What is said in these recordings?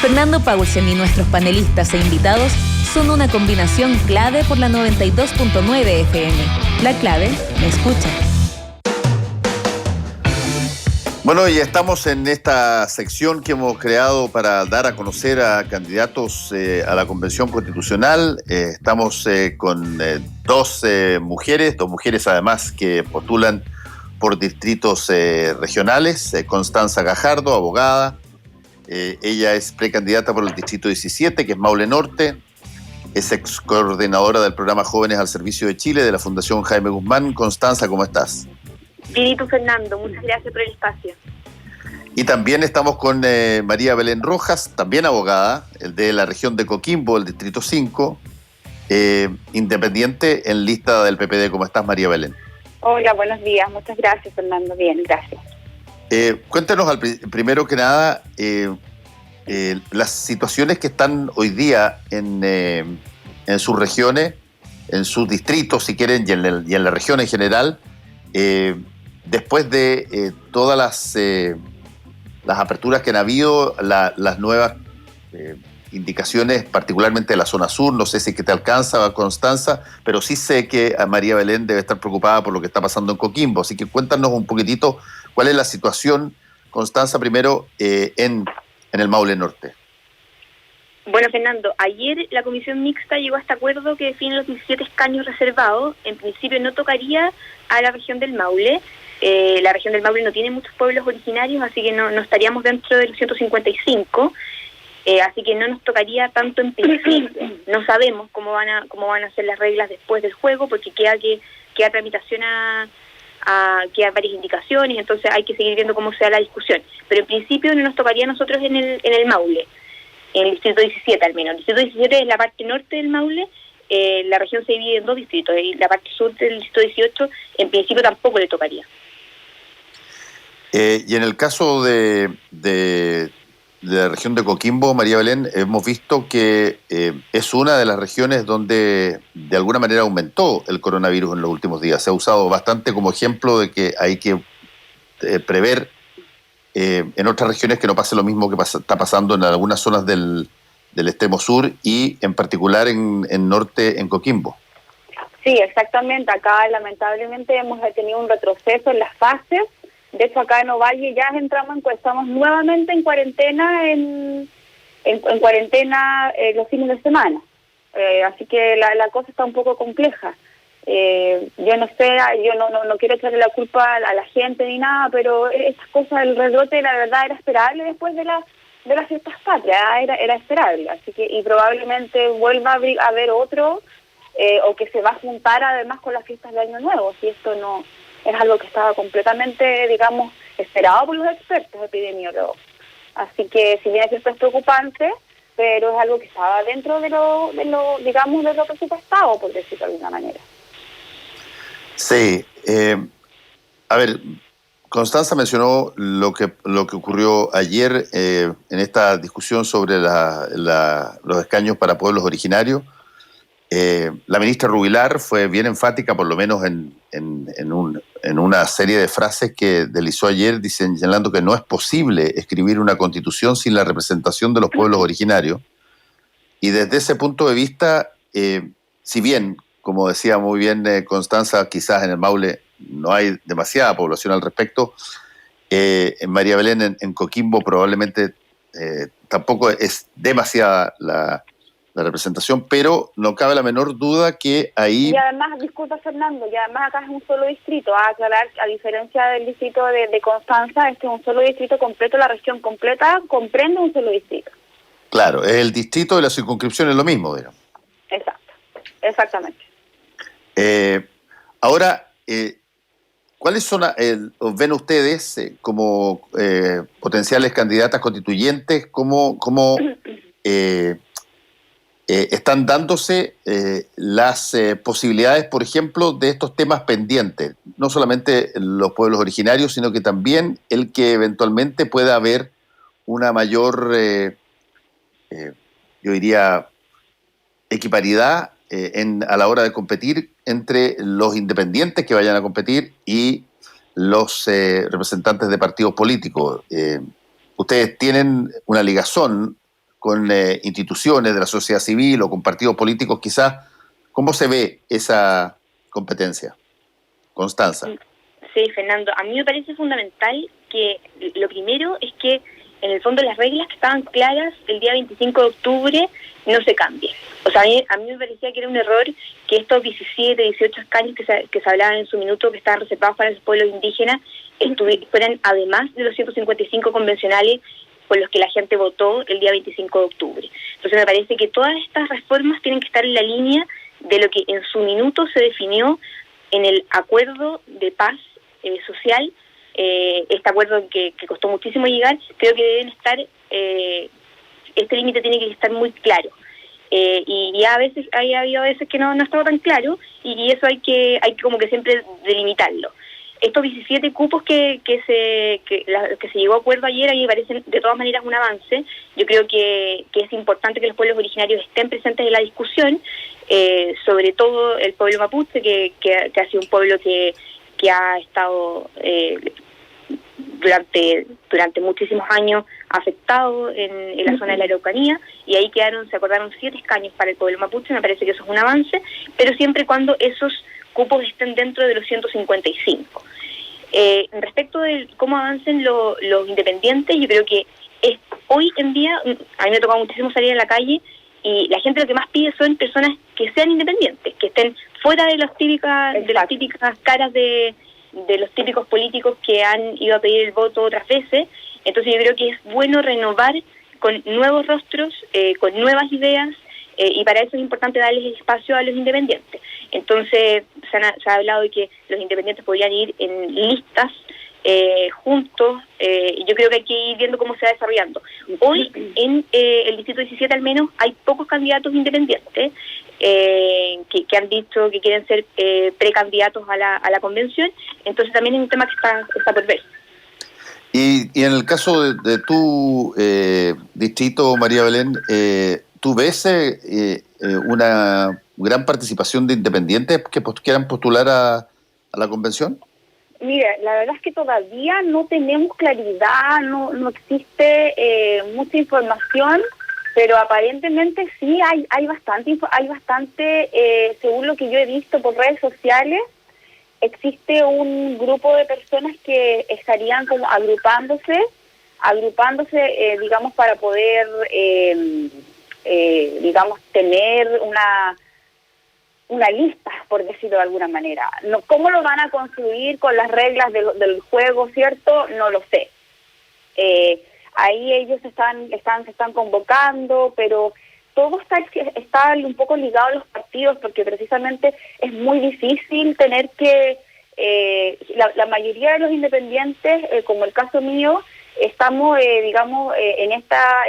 Fernando Paulsen y nuestros panelistas e invitados son una combinación clave por la 92.9 FM. La clave me escucha. Bueno, y estamos en esta sección que hemos creado para dar a conocer a candidatos a la Convención Constitucional. Estamos con dos mujeres además que postulan por distritos regionales. Constanza Gajardo, abogada. Ella es precandidata por el distrito 17, que es Maule Norte. Es ex coordinadora del programa Jóvenes al Servicio de Chile de la Fundación Jaime Guzmán. Constanza, ¿cómo estás? Bien, y tú, Fernando, muchas gracias por el espacio. Y también estamos con María Belén Rojas, también abogada, de la región de Coquimbo, el distrito 5, independiente en lista del PPD. ¿Cómo estás, María Belén? Hola, buenos días. Muchas gracias, Fernando. Bien, gracias. Cuéntanos primero que nada las situaciones que están hoy día en sus regiones, en sus distritos, si quieren, y en la región en general, después de todas las aperturas que han habido, las nuevas indicaciones, particularmente de la zona sur. No sé si es que te alcanza, Constanza, pero sí sé que a María Belén debe estar preocupada por lo que está pasando en Coquimbo. Así que cuéntanos un poquitito cuál es la situación, Constanza, primero en el Maule Norte. Bueno, Fernando, ayer la comisión mixta llegó a este acuerdo que define los 17 escaños reservados. En principio no tocaría a la región del Maule. La región del Maule no tiene muchos pueblos originarios, así que no estaríamos dentro del 155. Así que no nos tocaría tanto en principio. No sabemos cómo van a ser las reglas después del juego, porque queda tramitación quedan varias indicaciones, entonces hay que seguir viendo cómo sea la discusión. Pero en principio no nos tocaría a nosotros en el Maule, en el distrito 17 al menos. El distrito 17 es la parte norte del Maule. La región se divide en dos distritos, y la parte sur del distrito 18 en principio tampoco le tocaría. Y en el caso de la región de Coquimbo, María Belén, hemos visto que es una de las regiones donde de alguna manera aumentó el coronavirus en los últimos días. Se ha usado bastante como ejemplo de que hay que prever en otras regiones que no pase lo mismo que está pasando en algunas zonas del extremo sur y en particular en norte, en Coquimbo. Sí, exactamente. Acá lamentablemente hemos tenido un retroceso en las fases. De hecho, acá en Ovalle ya estamos nuevamente en cuarentena en cuarentena los fines de semana. Así que la cosa está un poco compleja. Yo no sé, yo no quiero echarle la culpa a la gente ni nada, pero estas cosas, el rebrote, la verdad, era esperable después de las fiestas patrias, era esperable. Así que, y probablemente vuelva a haber otro, o que se va a juntar además con las fiestas de Año Nuevo, si esto no es algo que estaba completamente, digamos, esperado por los expertos epidemiólogos. Así que, si bien esto es preocupante, pero es algo que estaba dentro de lo digamos, de lo presupuestado, por decirlo de alguna manera. Sí. A ver, Constanza mencionó lo que ocurrió ayer en esta discusión sobre los escaños para pueblos originarios. La ministra Rubilar fue bien enfática, por lo menos en una serie de frases que deslizó ayer, señalando que no es posible escribir una constitución sin la representación de los pueblos originarios. Y desde ese punto de vista, si bien, como decía muy bien Constanza, quizás en el Maule no hay demasiada población al respecto, en María Belén, en Coquimbo, probablemente tampoco es demasiada la representación, pero no cabe la menor duda que ahí... Y además, disculpa Fernando, y además acá es un solo distrito, a aclarar, a diferencia del distrito de Constanza, este es un solo distrito completo, la región completa comprende un solo distrito. Claro, es el distrito de la circunscripción, es lo mismo, digamos. Exacto, exactamente. Ahora, ¿cuáles son, ven ustedes como potenciales candidatas constituyentes, cómo están dándose las posibilidades, por ejemplo, de estos temas pendientes? No solamente los pueblos originarios, sino que también el que eventualmente pueda haber una mayor, yo diría, equiparidad a la hora de competir entre los independientes que vayan a competir y los representantes de partidos políticos. Ustedes tienen una ligazón instituciones de la sociedad civil o con partidos políticos quizás. ¿Cómo se ve esa competencia? Constanza. Sí, Fernando, a mí me parece fundamental que lo primero es que en el fondo las reglas que estaban claras el día 25 de octubre no se cambien. O sea, a mí me parecía que era un error que estos 17, 18 escaños que se hablaban en su minuto, que estaban reservados para los pueblos indígenas, fueran además de los 155 convencionales por los que la gente votó el día 25 de octubre. Entonces me parece que todas estas reformas tienen que estar en la línea de lo que en su minuto se definió en el acuerdo de paz social, este acuerdo que costó muchísimo llegar. Creo que deben estar, este límite tiene que estar muy claro, y a veces ha habido veces que no estaba tan claro, y eso hay que como que siempre delimitarlo. Estos 17 cupos que se llegó a acuerdo ayer, a mí me parecen de todas maneras un avance. Yo creo que es importante que los pueblos originarios estén presentes en la discusión, sobre todo el pueblo mapuche, que ha sido un pueblo que ha estado durante muchísimos años afectado en la zona de la Araucanía, y ahí se acordaron 7 escaños para el pueblo mapuche. Me parece que eso es un avance, pero siempre y cuando esos cupos estén dentro de los 155. Respecto de cómo avancen los independientes, yo creo que hoy en día, a mí me ha tocado muchísimo salir a la calle, y la gente lo que más pide son personas que sean independientes, que estén fuera de las típicas caras de los típicos políticos que han ido a pedir el voto otras veces. Entonces yo creo que es bueno renovar con nuevos rostros, con nuevas ideas, y para eso es importante darles espacio a los independientes. Entonces se ha hablado de que los independientes podrían ir en listas juntos, y yo creo que hay que ir viendo cómo se va desarrollando. Hoy en el distrito 17 al menos hay pocos candidatos independientes que han dicho que quieren ser precandidatos a la convención. Entonces también es un tema que está por ver. Y en el caso de tu distrito, María Belén, ¿tú ves una gran participación de independientes que quieran postular a la convención? Mira, la verdad es que todavía no tenemos claridad, no existe mucha información, pero aparentemente sí hay bastante, según lo que yo he visto por redes sociales, existe un grupo de personas que estarían como agrupándose, digamos, para poder, digamos, tener una lista, por decirlo de alguna manera. No, ¿cómo lo van a construir con las reglas del juego, cierto? No lo sé. Ahí ellos se están convocando, pero todo está un poco ligado a los partidos, porque precisamente es muy difícil tener que la mayoría de los independientes, como el caso mío, estamos digamos en esta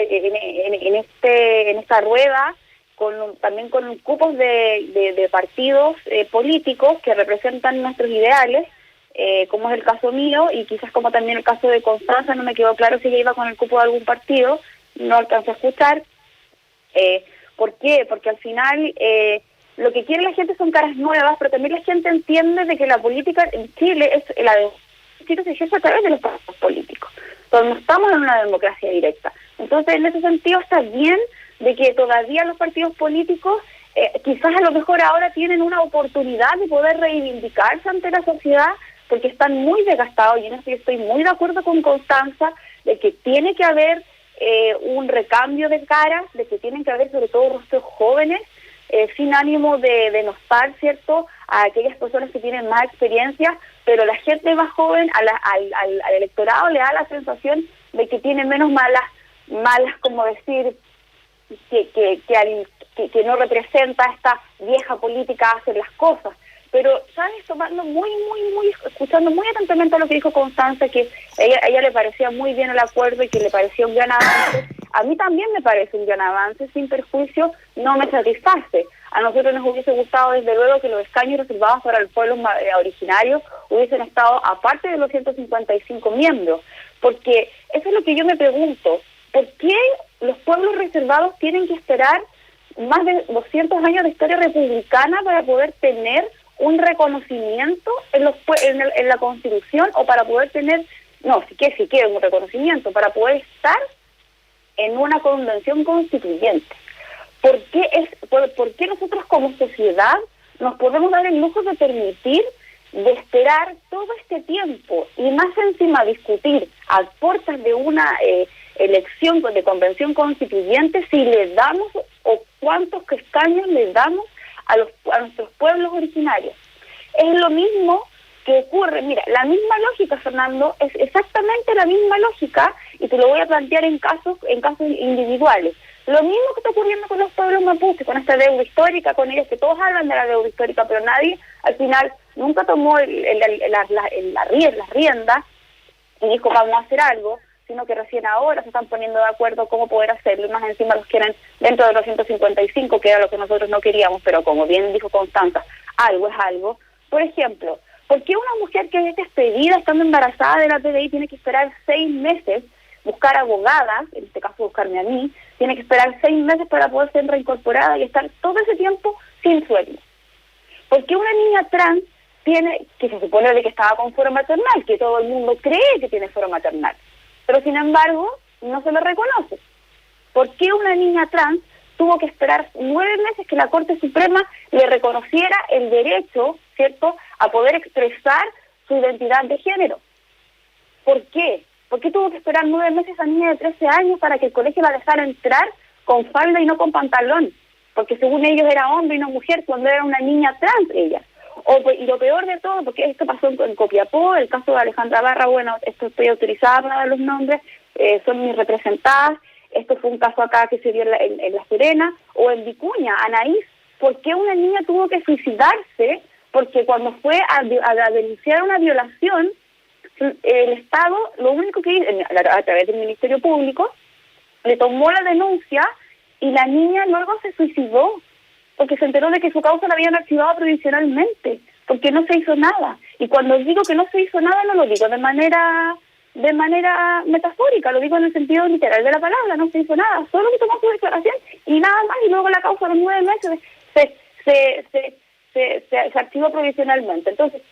rueda también con cupos de partidos políticos que representan nuestros ideales, como es el caso mío, y quizás como también el caso de Constanza. No me quedó claro si ella iba con el cupo de algún partido, no alcancé a escuchar. ¿Por qué? Porque al final lo que quiere la gente son caras nuevas, pero también la gente entiende de que la política en Chile se ejerce a través de los partidos políticos. Entonces no estamos en una democracia directa. Entonces en ese sentido está bien de que todavía los partidos políticos quizás a lo mejor ahora tienen una oportunidad de poder reivindicarse ante la sociedad, porque están muy desgastados, y en eso yo estoy muy de acuerdo con Constanza, de que tiene que haber un recambio de caras, de que tienen que haber sobre todo rostros jóvenes, sin ánimo de denostar, ¿cierto?, a aquellas personas que tienen más experiencia, pero la gente más joven, al electorado le da la sensación de que tiene menos malas, como decir, que no representa esta vieja política a hacer las cosas. Pero, ¿sabes?, tomando escuchando muy atentamente a lo que dijo Constanza, que a ella le parecía muy bien el acuerdo y que le parecía un gran avance. A mí también me parece un gran avance, sin perjuicio, no me satisface. A nosotros nos hubiese gustado, desde luego, que los escaños reservados para el pueblo originario hubiesen estado aparte de los 155 miembros, porque eso es lo que yo me pregunto. ¿Por qué los pueblos reservados tienen que esperar más de 200 años de historia republicana para poder tener un reconocimiento en la Constitución, o para poder tener, si quieren un reconocimiento, para poder estar en una convención constituyente. ¿Por qué nosotros como sociedad nos podemos dar el lujo de permitir, de esperar todo este tiempo y más encima discutir a puertas de una elección de convención constituyente si le damos o cuántos escaños le damos a nuestros pueblos originarios? Es lo mismo que ocurre, mira, la misma lógica, Fernando, es exactamente la misma lógica, y te lo voy a plantear en casos individuales. Lo mismo que está ocurriendo con los pueblos mapuches, con esta deuda histórica, con ellos que todos hablan de la deuda histórica, pero nadie al final nunca tomó las riendas y dijo vamos a hacer algo, sino que recién ahora se están poniendo de acuerdo cómo poder hacerlo, y más encima los quieren dentro de los 155, que era lo que nosotros no queríamos, pero como bien dijo Constanza, algo es algo. Por ejemplo, ¿por qué una mujer que es despedida estando embarazada de la PDI tiene que esperar 6 meses, buscar abogadas, en este caso buscarme a mí, tiene que esperar 6 meses para poder ser reincorporada y estar todo ese tiempo sin sueldo? ¿Por qué una niña trans tiene, que se supone de que estaba con fuero maternal, que todo el mundo cree que tiene fuero maternal, pero sin embargo no se le reconoce? ¿Por qué una niña trans tuvo que esperar 9 meses que la Corte Suprema le reconociera el derecho, ¿cierto?, a poder expresar su identidad de género? ¿Por qué? ¿Por qué tuvo que esperar 9 meses a niña de 13 años para que el colegio la dejara entrar con falda y no con pantalón? Porque según ellos era hombre y no mujer cuando era una niña trans ella. Y lo peor de todo, porque esto pasó en Copiapó, el caso de Alejandra Barra, bueno, esto estoy autorizada para dar los nombres, son mis representadas. Esto fue un caso acá que se dio en La Serena, o en Vicuña, Anaís. ¿Por qué una niña tuvo que suicidarse? Porque cuando fue a denunciar una violación, el Estado, lo único que hizo, a través del Ministerio Público, le tomó la denuncia y la niña luego se suicidó, porque se enteró de que su causa la habían archivado provisionalmente, porque no se hizo nada. Y cuando digo que no se hizo nada, no lo digo de manera metafórica, lo digo en el sentido literal de la palabra, no se hizo nada, solo que tomó su declaración y nada más, y luego la causa a los 9 meses se archivó provisionalmente. Entonces,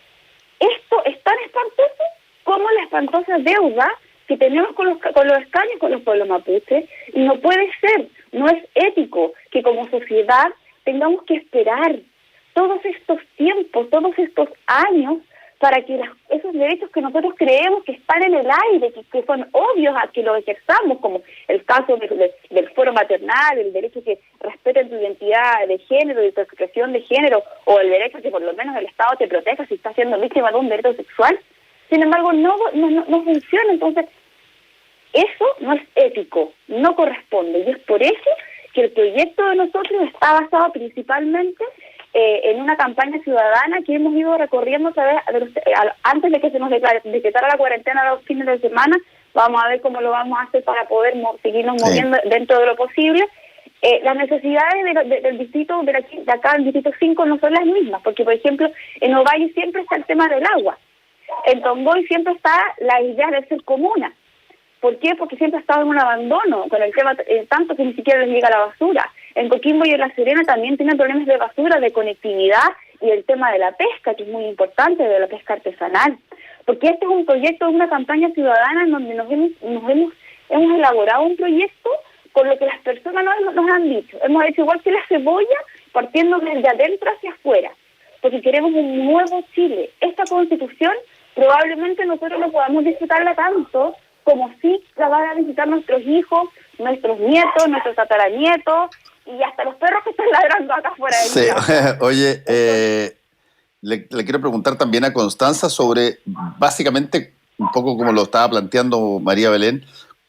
esto es tan espantoso como la espantosa deuda que tenemos con los escaños con los pueblos mapuches, y no puede ser, no es ético que como sociedad tengamos que esperar todos estos tiempos, todos estos años, para que esos derechos que nosotros creemos que están en el aire, que son obvios a que los ejerzamos, como el caso del fuero maternal, el derecho que respeten tu identidad de género y tu expresión de género, o el derecho a que por lo menos el Estado te proteja si estás siendo víctima de un delito sexual. Sin embargo, no funciona. Entonces, eso no es ético, no corresponde, y es por eso que el proyecto de nosotros está basado principalmente en una campaña ciudadana que hemos ido recorriendo antes de que se nos decretara la cuarentena los fines de semana. Vamos a ver cómo lo vamos a hacer para poder seguirnos moviendo dentro de lo posible. Las necesidades del distrito de acá, el distrito 5, no son las mismas, porque por ejemplo en Ovalle siempre está el tema del agua, en Tongoy siempre está la idea de ser comuna. ¿Por qué? Porque siempre ha estado en un abandono con el tema, tanto que ni siquiera les llega la basura. En Coquimbo y en La Serena también tienen problemas de basura, de conectividad, y el tema de la pesca, que es muy importante, de la pesca artesanal. Porque este es un proyecto de una campaña ciudadana en donde hemos elaborado un proyecto con lo que las personas nos han dicho. Hemos hecho igual que la cebolla, partiendo desde adentro hacia afuera, porque queremos un nuevo Chile. Esta Constitución probablemente nosotros no podamos disfrutarla tanto como si la van a visitar nuestros hijos, nuestros nietos, nuestros tataranietos, y hasta los perros que están ladrando acá afuera de mi casa. Oye, le quiero preguntar también a Constanza sobre, básicamente, un poco como lo estaba planteando María Belén,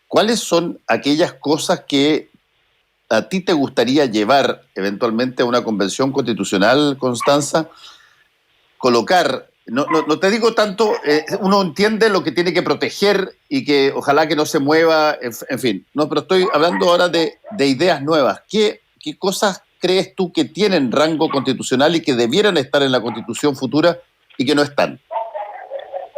¿cuáles son aquellas cosas que a ti te gustaría llevar eventualmente a una convención constitucional, Constanza? Colocar, no te digo tanto, uno entiende lo que tiene que proteger y que ojalá que no se mueva, en fin, no, pero estoy hablando ahora de ideas nuevas. ¿Qué cosas crees tú que tienen rango constitucional y que debieran estar en la Constitución futura y que no están?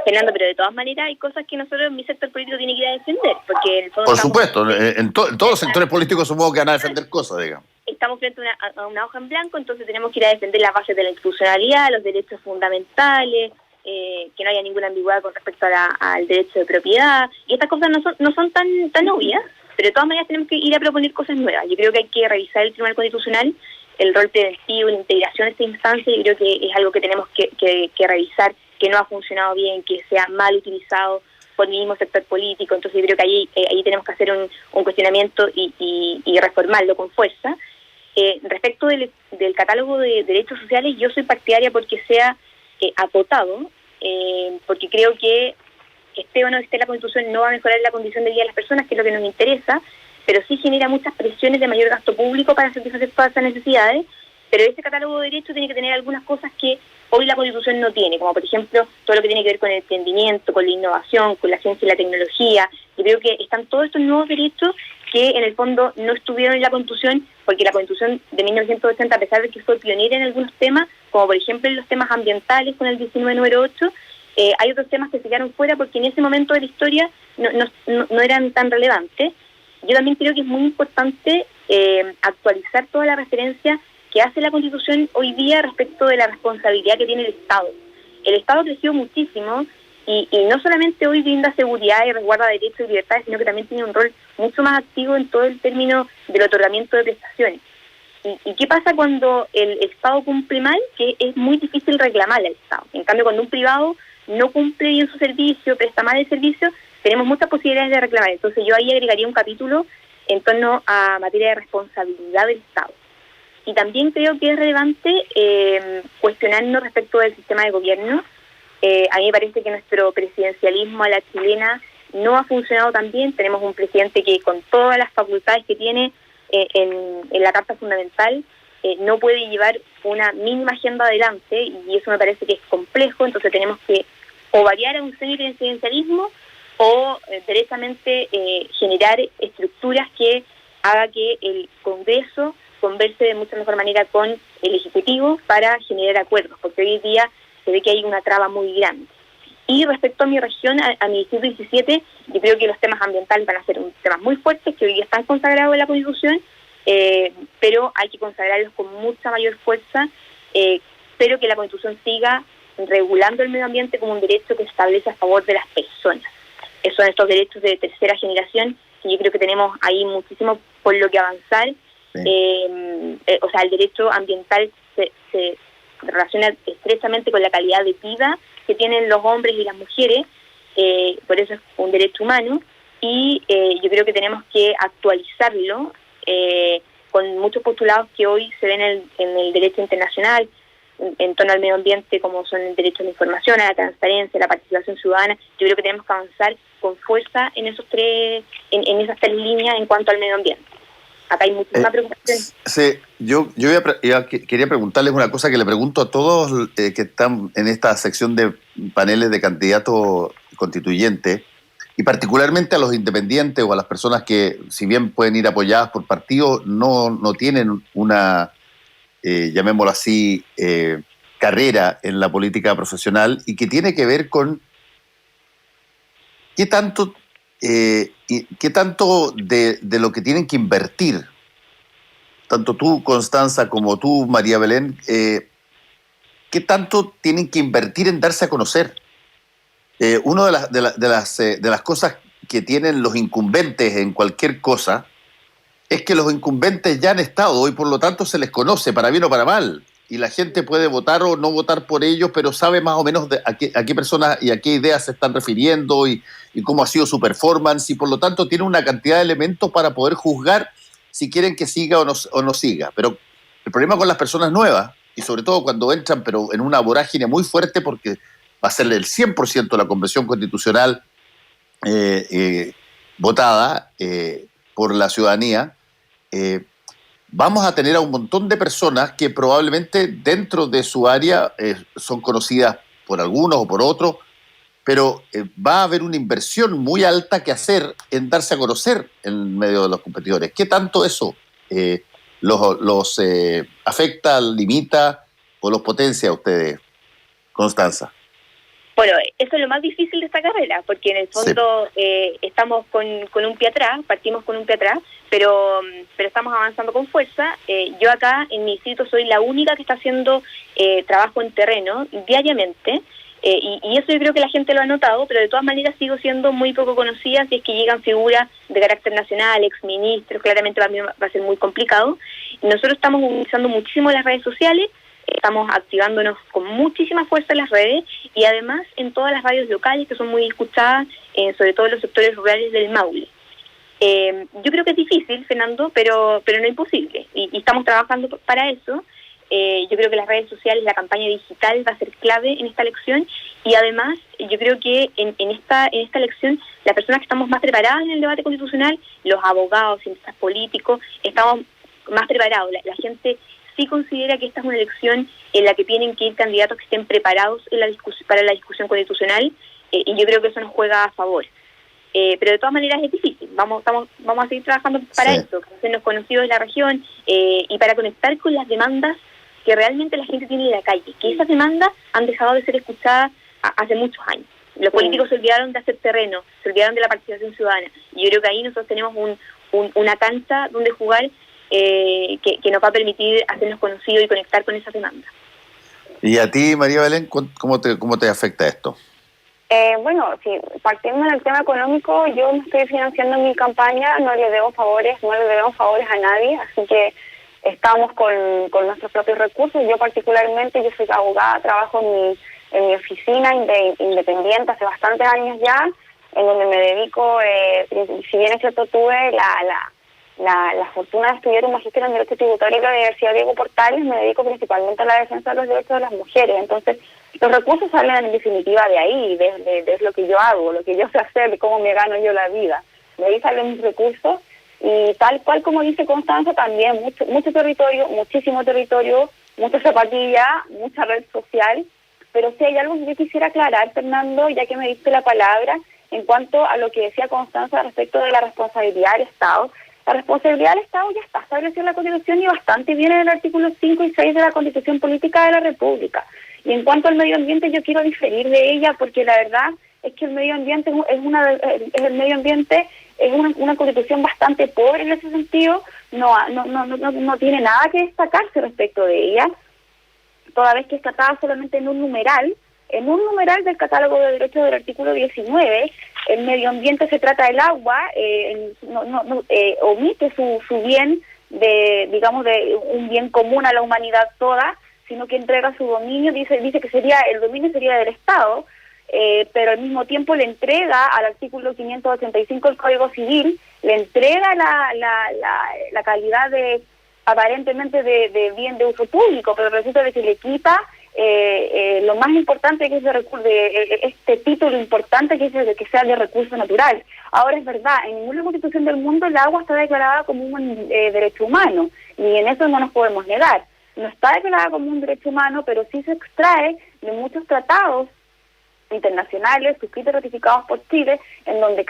Fernando, pero de todas maneras hay cosas que nosotros, mi sector político, tiene que ir a defender, porque en el fondo por supuesto, en todos los sectores políticos supongo que van a defender cosas, digamos. Estamos frente a una hoja en blanco, entonces tenemos que ir a defender las bases de la institucionalidad, los derechos fundamentales, que no haya ninguna ambigüedad con respecto al derecho de propiedad, y estas cosas no son tan obvias, pero de todas maneras tenemos que ir a proponer cosas nuevas. Yo creo que hay que revisar el Tribunal Constitucional, el rol preventivo, la integración de esta instancia. Yo creo que es algo que tenemos que revisar, que no ha funcionado bien, que sea mal utilizado por el mismo sector político. Entonces yo creo que ahí tenemos que hacer un cuestionamiento y reformarlo con fuerza. Respecto del catálogo de derechos sociales, yo soy partidaria porque sea acotado, porque creo que esté o no esté la Constitución no va a mejorar la condición de vida de las personas, que es lo que nos interesa, pero sí genera muchas presiones de mayor gasto público para satisfacer todas esas necesidades. Pero ese catálogo de derechos tiene que tener algunas cosas que hoy la Constitución no tiene, como por ejemplo todo lo que tiene que ver con el emprendimiento, con la innovación, con la ciencia y la tecnología. Yo creo que están todos estos nuevos derechos que en el fondo no estuvieron en la Constitución, porque la Constitución de 1980, a pesar de que fue pionera en algunos temas, como por ejemplo en los temas ambientales con el 19 número 8, hay otros temas que se quedaron fuera porque en ese momento de la historia no eran tan relevantes. Yo también creo que es muy importante actualizar toda la referencia que hace la Constitución hoy día respecto de la responsabilidad que tiene el Estado. El Estado creció muchísimo y no solamente hoy brinda seguridad y resguarda derechos y libertades, sino que también tiene un rol mucho más activo en todo el término del otorgamiento de prestaciones. ¿Y qué pasa cuando el Estado cumple mal? Que es muy difícil reclamarle al Estado. En cambio, cuando un privado no cumple bien su servicio, presta mal el servicio, tenemos muchas posibilidades de reclamar. Entonces yo ahí agregaría un capítulo en torno a materia de responsabilidad del Estado. Y también creo que es relevante cuestionarnos respecto del sistema de gobierno. A mí me parece que nuestro presidencialismo a la chilena no ha funcionado tan bien. Tenemos un presidente que con todas las facultades que tiene en la Carta Fundamental no puede llevar una mínima agenda adelante, y eso me parece que es complejo. Entonces tenemos que o variar a un semipresidencialismo o derechamente generar estructuras que haga que el Congreso converse de mucha mejor manera con el Ejecutivo para generar acuerdos, porque hoy día se ve que hay una traba muy grande. Y respecto a mi región, a mi distrito 17, yo creo que los temas ambientales van a ser temas muy fuertes, que hoy día están consagrados en la Constitución, pero hay que consagrarlos con mucha mayor fuerza, pero que la Constitución siga regulando el medio ambiente como un derecho que se establece a favor de las personas. Esos son estos derechos de tercera generación, que yo creo que tenemos ahí muchísimo por lo que avanzar. O sea, el derecho ambiental se relaciona estrechamente con la calidad de vida que tienen los hombres y las mujeres, por eso es un derecho humano, y yo creo que tenemos que actualizarlo con muchos postulados que hoy se ven en el derecho internacional en torno al medio ambiente, como son el derecho a la información, a la transparencia, a la participación ciudadana. Yo creo que tenemos que avanzar con fuerza en esas tres líneas en cuanto al medio ambiente. Acá hay muchísimas preocupaciones. Sí, yo quería preguntarles una cosa que le pregunto a todos que están en esta sección de paneles de candidatos constituyentes, y particularmente a los independientes o a las personas que, si bien pueden ir apoyadas por partidos, no tienen una, llamémoslo así, carrera en la política profesional, y que tiene que ver con qué tanto de lo que tienen que invertir, tanto tú, Constanza, como tú, María Belén, qué tanto tienen que invertir en darse a conocer. Una de las cosas que tienen los incumbentes en cualquier cosa es que los incumbentes ya han estado y por lo tanto se les conoce, para bien o para mal, y la gente puede votar o no votar por ellos, pero sabe más o menos a qué personas y a qué ideas se están refiriendo y cómo ha sido su performance, y por lo tanto tiene una cantidad de elementos para poder juzgar si quieren que siga o no siga. Pero el problema con las personas nuevas, y sobre todo cuando entran pero en una vorágine muy fuerte, porque va a ser el 100% de la Convención Constitucional votada por la ciudadanía, vamos a tener a un montón de personas que probablemente dentro de su área son conocidas por algunos o por otros, pero va a haber una inversión muy alta que hacer en darse a conocer en medio de los competidores. ¿Qué tanto eso los afecta, limita o los potencia a ustedes, Constanza? Bueno, eso es lo más difícil de esta carrera, porque en el fondo estamos con un pie atrás, partimos con un pie atrás, pero estamos avanzando con fuerza. Yo acá en mi distrito soy la única que está haciendo trabajo en terreno diariamente. Y eso yo creo que la gente lo ha notado, pero de todas maneras sigo siendo muy poco conocida. Si es que llegan figuras de carácter nacional, exministros, claramente para mí va a ser muy complicado. Y nosotros estamos utilizando muchísimo las redes sociales, estamos activándonos con muchísima fuerza en las redes y además en todas las radios locales que son muy escuchadas, sobre todo en los sectores rurales del Maule. Yo creo que es difícil, Fernando, pero no imposible, y estamos trabajando para eso. Yo creo que las redes sociales, la campaña digital va a ser clave en esta elección, y además yo creo que en esta elección las personas que estamos más preparadas en el debate constitucional, los abogados, cientistas políticos, estamos más preparados. La gente sí considera que esta es una elección en la que tienen que ir candidatos que estén preparados para la discusión constitucional, y yo creo que eso nos juega a favor. Pero de todas maneras es difícil. Vamos a seguir trabajando para eso, para hacernos conocidos en la región, y para conectar con las demandas que realmente la gente tiene en la calle, que esas demandas han dejado de ser escuchadas hace muchos años. Los políticos se olvidaron de hacer terreno, se olvidaron de la participación ciudadana, y yo creo que ahí nosotros tenemos una cancha donde jugar, que nos va a permitir hacernos conocidos y conectar con esas demandas. ¿Y a ti, María Belén, cómo te afecta esto? Bueno, si partiendo del tema económico, yo me estoy financiando mi campaña, no le debemos favores a nadie, así que estamos con nuestros propios recursos. Yo particularmente, yo soy abogada, trabajo en mi oficina independiente hace bastantes años ya, en donde me dedico, si bien es cierto, tuve la fortuna de estudiar un magíster en Derecho Tributario en la Universidad Diego Portales, me dedico principalmente a la defensa de los derechos de las mujeres. Entonces, los recursos salen en definitiva de ahí, de lo que yo hago, lo que yo sé hacer, de cómo me gano yo la vida. De ahí salen mis recursos. Y tal cual como dice Constanza, también mucho territorio, muchísimo territorio, mucha zapatilla, mucha red social. Pero sí hay algo que yo quisiera aclarar, Fernando, ya que me diste la palabra, en cuanto a lo que decía Constanza respecto de la responsabilidad del Estado. La responsabilidad del Estado ya está establecida en la Constitución y bastante bien en el artículo 5 y 6 de la Constitución Política de la República. Y en cuanto al medio ambiente, yo quiero diferir de ella, porque la verdad es que el medio ambiente es una constitución bastante pobre en ese sentido, no tiene nada que destacarse respecto de ella, toda vez que está tratada solamente en un numeral del catálogo de derechos del artículo 19. El medio ambiente se trata del agua, omite su bien, de un bien común a la humanidad toda, sino que entrega su dominio, dice que el dominio sería del Estado, pero al mismo tiempo le entrega al artículo 585 del Código Civil, le entrega la calidad aparentemente de bien de uso público, pero resulta de que le quita lo más importante, que es este título importante, que es de que sea de recurso natural. Ahora, es verdad, en ninguna constitución del mundo el agua está declarada como un derecho humano, y en eso no nos podemos negar. No está declarada como un derecho humano, pero sí se extrae de muchos tratados internacionales suscritos y ratificados por Chile, en donde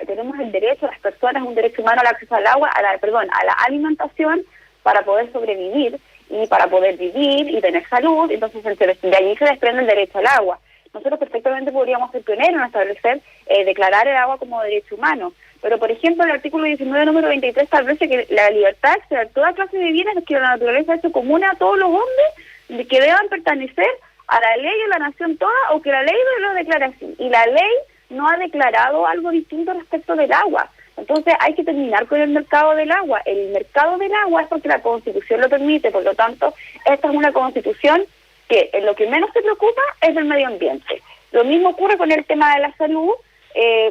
tenemos el derecho de las personas, un derecho humano al acceso al agua, a la alimentación, para poder sobrevivir y para poder vivir y tener salud. Entonces de allí se desprende el derecho al agua. Nosotros perfectamente podríamos ser pioneros en establecer, declarar el agua como derecho humano, pero por ejemplo el artículo 19, número 23, establece que la libertad de acceder a toda clase de bienes que la naturaleza ha hecho común a todos los hombres, que deban pertenecer a la ley de la nación toda, o que la ley lo declara así, y la ley no ha declarado algo distinto respecto del agua. Entonces hay que terminar con el mercado del agua. El mercado del agua es porque la Constitución lo permite, por lo tanto, esta es una Constitución que en lo que menos se preocupa es del medio ambiente. Lo mismo ocurre con el tema de la salud,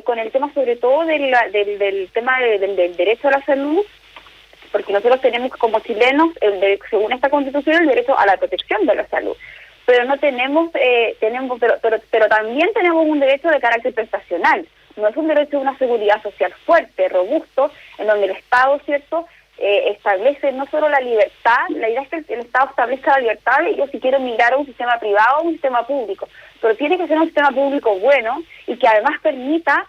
con el tema sobre todo del tema del derecho a la salud, porque nosotros tenemos como chilenos, según esta Constitución, el derecho a la protección de la salud. Pero no tenemos, pero también tenemos un derecho de carácter prestacional. No es un derecho de una seguridad social fuerte, robusto, en donde el Estado, ¿cierto?, establece no solo la libertad, la idea es que el Estado establezca la libertad y yo si quiero migrar a un sistema privado o un sistema público, pero tiene que ser un sistema público bueno y que además permita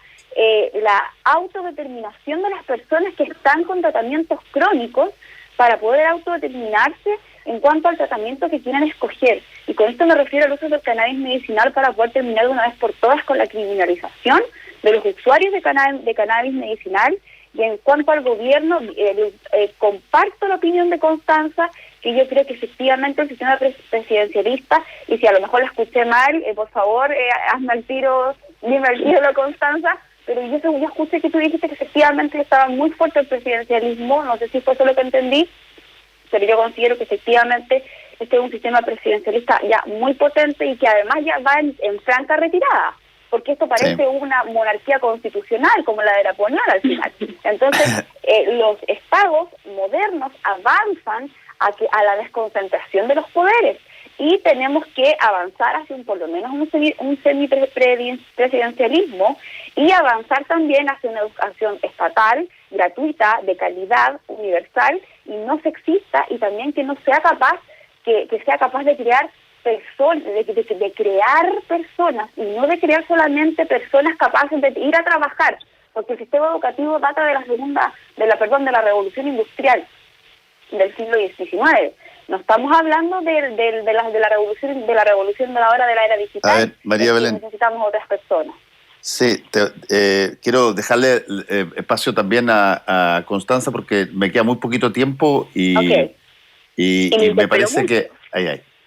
la autodeterminación de las personas que están con tratamientos crónicos para poder autodeterminarse en cuanto al tratamiento que quieran escoger. Y con esto me refiero al uso del cannabis medicinal para poder terminar de una vez por todas con la criminalización de los usuarios de cannabis medicinal Y en cuanto al gobierno, comparto la opinión de Constanza, que yo creo que efectivamente el sistema presidencialista, y si a lo mejor la escuché mal, por favor, hazme al tiro, dime al tiro la Constanza, pero yo escuché que tú dijiste que efectivamente estaba muy fuerte el presidencialismo, no sé si fue eso lo que entendí, pero yo considero que efectivamente este es un sistema presidencialista ya muy potente y que además ya va en franca retirada, porque esto parece una monarquía constitucional como la de la colonial al final. Entonces, los estados modernos avanzan a la desconcentración de los poderes y tenemos que avanzar hacia por lo menos un semipresidencialismo y avanzar también hacia una educación estatal, gratuita, de calidad, universal y no sexista, y también que no sea capaz, que sea capaz de crear personas, de crear personas y no de crear solamente personas capaces de ir a trabajar, porque el sistema educativo data de la revolución industrial del siglo XIX. No estamos hablando de la revolución de la hora de la era digital. A ver, María Belén, necesitamos otras personas. Sí, quiero dejarle espacio también a Constanza porque me queda muy poquito tiempo y me parece que...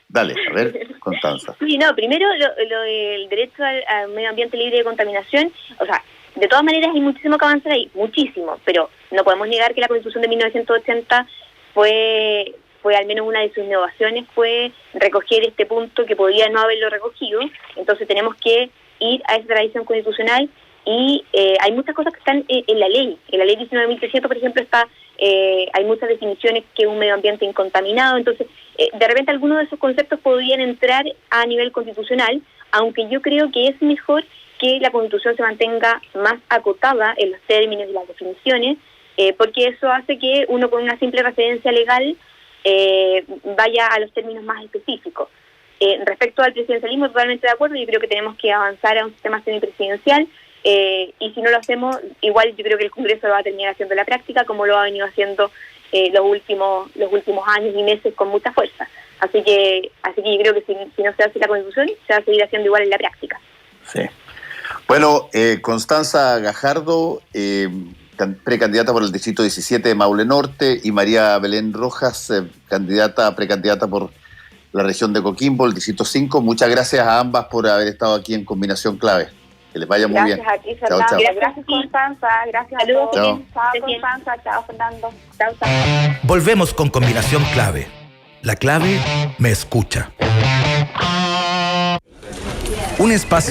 Dale, a ver, Constanza. Sí, no, primero lo del derecho al medio ambiente libre de contaminación, o sea, de todas maneras hay muchísimo que avanzar ahí, muchísimo, pero no podemos negar que la Constitución de 1980 fue al menos una de sus innovaciones, fue recoger este punto que podía no haberlo recogido, entonces tenemos que ir a esa tradición constitucional y hay muchas cosas que están en la ley 19.300, por ejemplo, hay muchas definiciones que es un medio ambiente incontaminado, entonces de repente algunos de esos conceptos podrían entrar a nivel constitucional, aunque yo creo que es mejor que la Constitución se mantenga más acotada en los términos y las definiciones, porque eso hace que uno con una simple referencia legal vaya a los términos más específicos. Respecto al presidencialismo, totalmente de acuerdo, yo creo que tenemos que avanzar a un sistema semipresidencial, y si no lo hacemos, igual yo creo que el Congreso lo va a terminar haciendo en la práctica, como lo ha venido haciendo los últimos años y meses con mucha fuerza. Así que yo creo que si no se hace la Constitución, se va a seguir haciendo igual en la práctica. Sí. Bueno, Constanza Gajardo, precandidata por el distrito 17 de Maule Norte, y María Belén Rojas, precandidata por la región de Coquimbo, el distrito 5. Muchas gracias a ambas por haber estado aquí en Combinación Clave. Que les vaya muy bien. Gracias a ti, Fernando. Chao. Gracias, Constanza. Gracias a todos. Chao, Constanza. Chao, Fernando. Chao. Volvemos con Combinación Clave. La clave me escucha. Un espacio